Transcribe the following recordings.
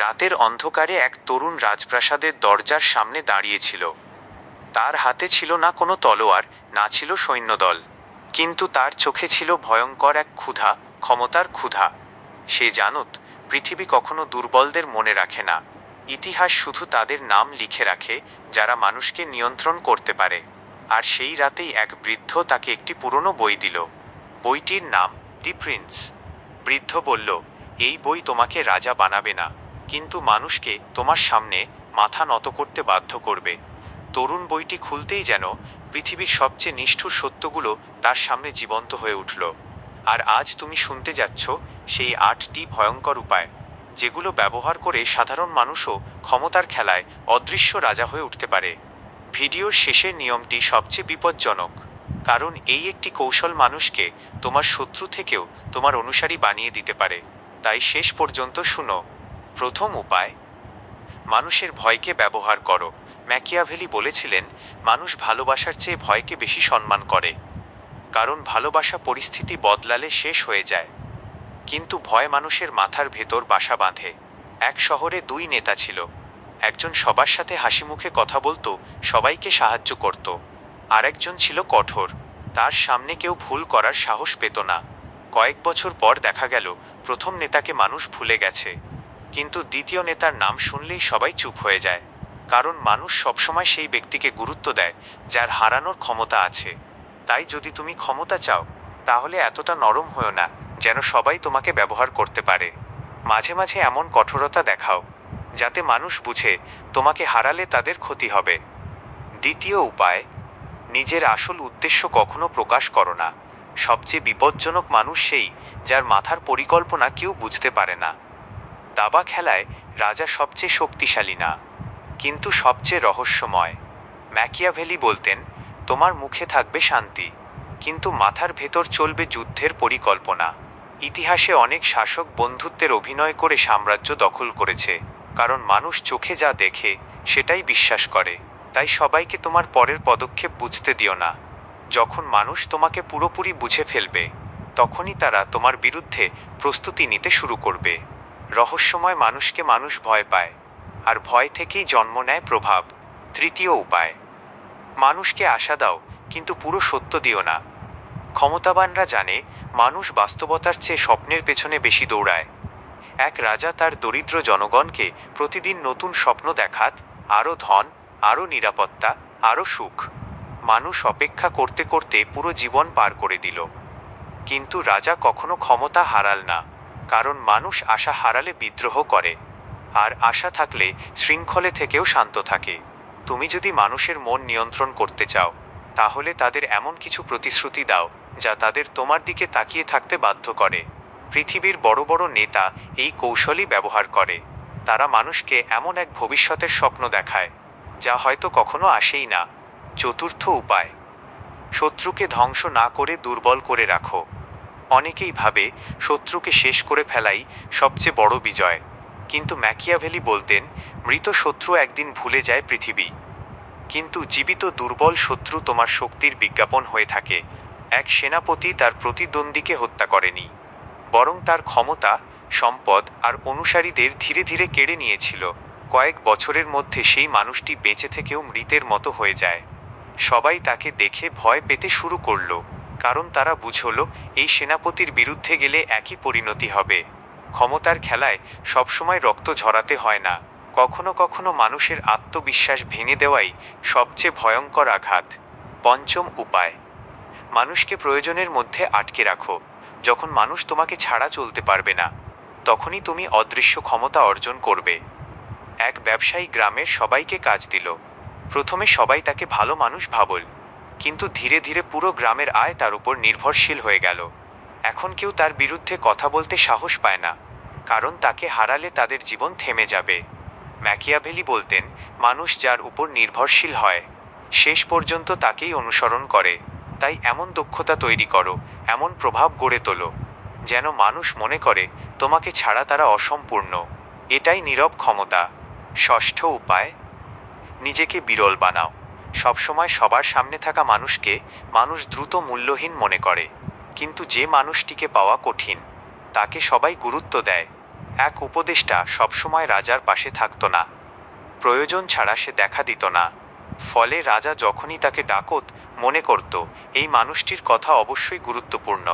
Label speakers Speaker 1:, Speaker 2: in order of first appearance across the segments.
Speaker 1: রাতের অন্ধকারে এক তরুণ রাজপ্রাসাদের দরজার সামনে দাঁড়িয়েছিল। তার হাতে ছিল না কোনো তলোয়ার, না ছিল সৈন্যদল, কিন্তু তার চোখে ছিল ভয়ঙ্কর এক ক্ষুধা, ক্ষমতার ক্ষুধা। সে জানত, পৃথিবী কখনো দুর্বলদের মনে রাখে না, ইতিহাস শুধু তাদের নাম লিখে রাখে যারা মানুষকে নিয়ন্ত্রণ করতে পারে। আর সেই রাতেই এক বৃদ্ধ তাকে একটি পুরনো বই দিল। বইটির নাম দি প্রিন্স। বৃদ্ধ বলল, এই বই তোমাকে রাজা বানাবে না, কিন্তু মানুষকে তোমার সামনে মাথা নত করতে বাধ্য করবে। তরুণ বইটি খুলতেই যেন পৃথিবীর সবচেয়ে নিষ্ঠুর সত্যগুলো তার সামনে জীবন্ত হয়ে উঠল। আর আজ তুমি শুনতে যাচ্ছ সেই 8টি ভয়ঙ্কর উপায়, যেগুলো ব্যবহার করে সাধারণ মানুষও ক্ষমতার খেলায় অদৃশ্য রাজা হয়ে উঠতে পারে। ভিডিওর শেষের নিয়মটি সবচেয়ে বিপজ্জনক, কারণ এই একটি কৌশল মানুষকে তোমার শত্রু থেকেও তোমার অনুসারী বানিয়ে দিতে পারে। তাই শেষ পর্যন্ত শুনো। প্রথম উপায়, মানুষের ভয়কে ব্যবহার করো। ম্যাকিয়াভেলি বলেছিলেন, মানুষ ভালোবাসার চেয়ে ভয়কে বেশি সম্মান করে, কারণ ভালোবাসা পরিস্থিতি বদলালে শেষ হয়ে যায়, কিন্তু ভয় মানুষের মাথার ভেতর বাসা বাঁধে। এক শহরে 2 নেতা ছিল। একজন সবার সাথে হাসিমুখে কথা বলতো, সবাইকে সাহায্য করত। আরেকজন ছিল কঠোর, তার সামনে কেউ ভুল করার সাহস পেত না। কয়েক বছর পর দেখা গেল প্রথম নেতাকে মানুষ ভুলে গেছে, কিন্তু দ্বিতীয় নেতার নাম শুনলেই সবাই চুপ হয়ে যায়, কারণ মানুষ সবসময় সেই ব্যক্তিকে গুরুত্ব দেয় যার হারানোর ক্ষমতা আছে। তাই যদি তুমি ক্ষমতা চাও, তাহলে এতটা নরম হয়ো না যেন সবাই তোমাকে ব্যবহার করতে পারে। মাঝে মাঝে এমন কঠোরতা দেখাও যাতে মানুষ বুঝে তোমাকে হারালে তাদের ক্ষতি হবে। দ্বিতীয় উপায়, নিজের আসল উদ্দেশ্য কখনো প্রকাশ করো না। সবচেয়ে বিপজ্জনক মানুষ সেই যার মাথার পরিকল্পনা কেউ বুঝতে পারে না। দাবা খেলায় রাজা সবচেয়ে শক্তিশালী না, কিন্তু সবচেয়ে রহস্যময়। ম্যাকিয়াভেলি বলতেন, তোমার মুখে থাকবে শান্তি, কিন্তু মাথার ভেতর চলবে যুদ্ধের পরিকল্পনা। ইতিহাসে অনেক শাসক বন্ধুত্বের অভিনয় করে সাম্রাজ্য দখল করেছে, কারণ মানুষ চোখে যা দেখে সেটাই বিশ্বাস করে। তাই সবাইকে তোমার পরের পদক্ষেপ বুঝতে দিও না। যখন মানুষ তোমাকে পুরোপুরি বুঝে ফেলবে, তখনই তারা তোমার বিরুদ্ধে প্রস্তুতি নিতে শুরু করবে। রহস্যময় মানুষকে মানুষ ভয় পায়, আর ভয় থেকেই জন্ম নেয় প্রভাব। তৃতীয় উপায়, মানুষকে আশা দাও, কিন্তু পুরো সত্য দিও না। ক্ষমতাবানরা জানে মানুষ বাস্তবতার চেয়ে স্বপ্নের পেছনে বেশি দৌড়ায়। এক রাজা তার দরিদ্র জনগণকে প্রতিদিন নতুন স্বপ্ন দেখাত, আরও ধন, আরও নিরাপত্তা, আরও সুখ। মানুষ অপেক্ষা করতে করতে পুরো জীবন পার করে দিল, কিন্তু রাজা কখনো ক্ষমতা হারাল না, কারণ মানুষ আশা হারালে বিদ্রোহ করে, আর আশা থাকলে শৃঙ্খলে থেকেও শান্ত থাকে। তুমি যদি মানুষের মন নিয়ন্ত্রণ করতে চাও, তাহলে তাদের এমন কিছু প্রতিশ্রুতি দাও যা তাদের তোমার দিকে তাকিয়ে থাকতে বাধ্য করে। পৃথিবীর বড় বড় নেতা এই কৌশলই ব্যবহার করে। তারা মানুষকে এমন এক ভবিষ্যতের স্বপ্ন দেখায় যা হয়তো কখনো আসেই না। চতুর্থ উপায়, শত্রুকে ধ্বংস না করে দুর্বল করে রাখো। অনেকেই ভাবে শত্রুকে শেষ করে ফেলাই সবচেয়ে বড় বিজয়, কিন্তু ম্যাকিয়াভেলি বলতেন, মৃত শত্রু একদিন ভুলে যায় পৃথিবী, কিন্তু জীবিত দুর্বল শত্রু তোমার শক্তির বিজ্ঞাপন হয়ে থাকে। এক সেনাপতি তার প্রতিদ্বন্দ্বীকে হত্যা করেনি, বরং তার ক্ষমতা, সম্পদ আর অনুসারীদের ধীরে ধীরে কেড়ে নিয়েছিল। কয়েক বছরের মধ্যে সেই মানুষটি বেঁচে থেকেও মৃতের মতো হয়ে যায়। সবাই তাকে দেখে ভয় পেতে শুরু করল, কারণ তারা বুঝল এই সেনাপতির বিরুদ্ধে গেলে একই পরিণতি হবে। ক্ষমতার খেলায় সবসময় রক্ত ঝরাতে হয় না, কখনো কখনো মানুষের আত্মবিশ্বাস ভেঙে দেওয়াই সবচেয়ে ভয়ঙ্কর আঘাত। পঞ্চম উপায়, মানুষকে প্রয়োজনের মধ্যে আটকে রাখো। যখন মানুষ তোমাকে ছাড়া চলতে পারবে না, তখনই তুমি অদৃশ্য ক্ষমতা অর্জন করবে। এক ব্যবসায়ী গ্রামের সবাইকে কাজ দিল। প্রথমে সবাই তাকে ভালো মানুষ ভাবল, কিন্তু ধীরে ধীরে পুরো গ্রামের আয় তার উপর নির্ভরশীল হয়ে গেল। এখন কেউ তার বিরুদ্ধে কথা বলতে সাহস পায় না, কারণ তাকে হারালে তাদের জীবন থেমে যাবে। ম্যাকিয়াভেলি বলতেন, মানুষ যার উপর নির্ভরশীল হয়, শেষ পর্যন্ত তাকেই অনুসরণ করে। তাই এমন দক্ষতা তৈরি করো, এমন প্রভাব গড়ে তোলো, যেন মানুষ মনে করে তোমাকে ছাড়া তারা অসম্পূর্ণ। এটাই নীরব ক্ষমতা। ষষ্ঠ উপায়, নিজেকে বিরল বানাও। সবসময় সবার সামনে থাকা মানুষকে মানুষ দ্রুত মূল্যহীন মনে করে, কিন্তু যে মানুষটিকে পাওয়া কঠিন, তাকে সবাই গুরুত্ব দেয়। এক উপদেষ্টা সবসময় রাজার পাশে থাকত না। প্রয়োজন ছাড়া সে দেখা দিত না। ফলে রাজা যখনই তাকে ডাকত মনে করত এই মানুষটির কথা অবশ্যই গুরুত্বপূর্ণ,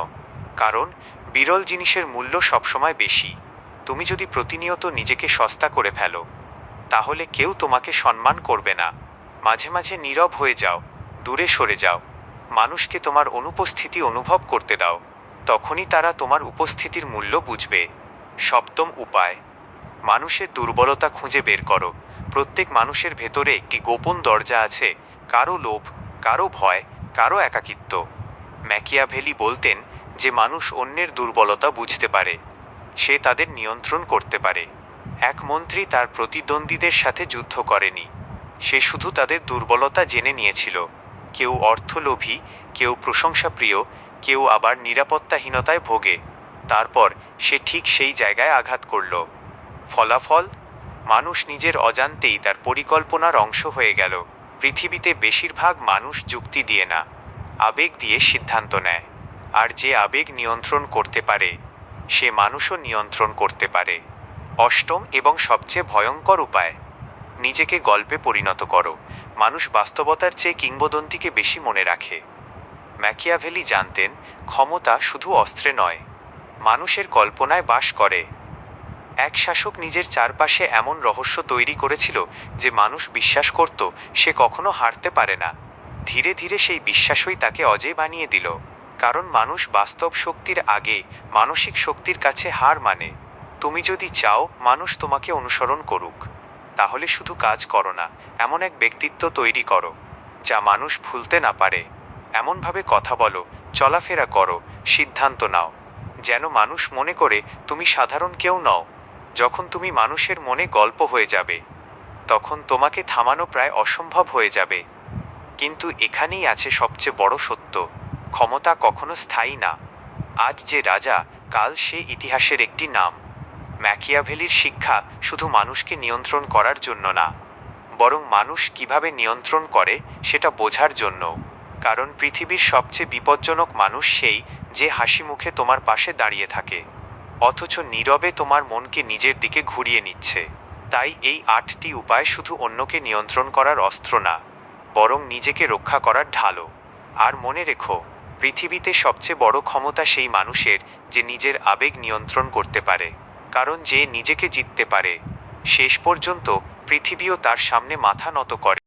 Speaker 1: কারণ বিরল জিনিসের মূল্য সবসময় বেশি। তুমি যদি প্রতিনিয়ত নিজেকে সস্তা করে ফেলো তাহলে কেউ তোমাকে সম্মান করবে না। মাঝে মাঝে নীরব হয়ে যাও, দূরে সরে যাও, মানুষকে তোমার অনুপস্থিতি অনুভব করতে দাও, তখনই তারা তোমার উপস্থিতির মূল্য বুঝবে। সপ্তম উপায়, মানুষের দুর্বলতা খুঁজে বের করো। প্রত্যেক মানুষের ভেতরে একটি গোপন দরজা আছে, কারো লোভ, কারো ভয়, কারো একাকিত্ব। ম্যাকিয়াভেলি বলতেন যে মানুষ অন্যের দুর্বলতা বুঝতে পারে, সে তাদের নিয়ন্ত্রণ করতে পারে। এক মন্ত্রী তার প্রতিদ্বন্দ্বীদের সাথে যুদ্ধ করেনি, সে শুধু তাদের দুর্বলতা জেনে নিয়েছিল। কেউ অর্থলোভী, কেউ প্রশংসাপ্রিয়, কেউ আবার নিরাপত্তাহীনতায় ভোগে। তারপর সে ঠিক সেই জায়গায় আঘাত করল। ফলাফল, মানুষ নিজের অজান্তেই তার পরিকল্পনার অংশ হয়ে গেল। পৃথিবীতে বেশিরভাগ মানুষ যুক্তি দিয়ে না, আবেগ দিয়ে সিদ্ধান্ত নেয়। আর যে আবেগ নিয়ন্ত্রণ করতে পারে সে মানুষও নিয়ন্ত্রণ করতে পারে। অষ্টম এবং সবচেয়ে ভয়ঙ্কর উপায়, নিজেকে গল্পে পরিণত করো। মানুষ বাস্তবতার চেয়ে কিংবদন্তিকে বেশি মনে রাখে। ম্যাকিয়াভেলি জানতেন ক্ষমতা শুধু অস্ত্রে নয়, মানুষের কল্পনায় বাস করে। এক শাসক নিজের চারপাশে এমন রহস্য তৈরি করেছিল যে মানুষ বিশ্বাস করত সে কখনো হারতে পারে না। ধীরে ধীরে সেই বিশ্বাসই তাকে অজেয় বানিয়ে দিল। কারণ মানুষ বাস্তব শক্তির আগে মানসিক শক্তির কাছে হার মানে। তুমি যদি চাও মানুষ তোমাকে অনুসরণ করুক, তাহলে শুধু কাজ করো না, এমন এক ব্যক্তিত্ব তৈরি করো যা মানুষ ভুলতে না পারে। এমনভাবে কথা বলো, চলাফেরা করো, সিদ্ধান্ত নাও যেন মানুষ মনে করে তুমি সাধারণ কেউ নও। যখন তুমি মানুষের মনে গল্প হয়ে যাবে তখন তোমাকে থামানো প্রায় অসম্ভব হয়ে যাবে। কিন্তু এখানেই আছে সবচেয়ে বড় সত্য, ক্ষমতা কখনো স্থায়ী না। আজ যে রাজা, কাল সে ইতিহাসের একটি নাম। ম্যাকিয়াভেলির শিক্ষা শুধু মানুষকে নিয়ন্ত্রণ করার জন্য না, বরং মানুষ কিভাবে নিয়ন্ত্রণ করে সেটা বোঝার জন্য। কারণ পৃথিবীর সবচেয়ে বিপজ্জনক মানুষ সেই যে হাসি মুখে তোমার পাশে দাঁড়িয়ে থাকে অথচ নীরবে তোমার মনকে নিজের দিকে ঘুরিয়ে নিচ্ছে। তাই এই 8টি উপায় শুধু অন্যকে নিয়ন্ত্রণ করার অস্ত্র না, বরং নিজেকে রক্ষা করার ঢালও। আর মনে রেখো, পৃথিবীতে সবচেয়ে বড় ক্ষমতা সেই মানুষের যে নিজের আবেগ নিয়ন্ত্রণ করতে পারে। কারণ যে নিজেকে জিততে পারে শেষ পর্যন্ত পৃথিবীও তার সামনে মাথা নত করে।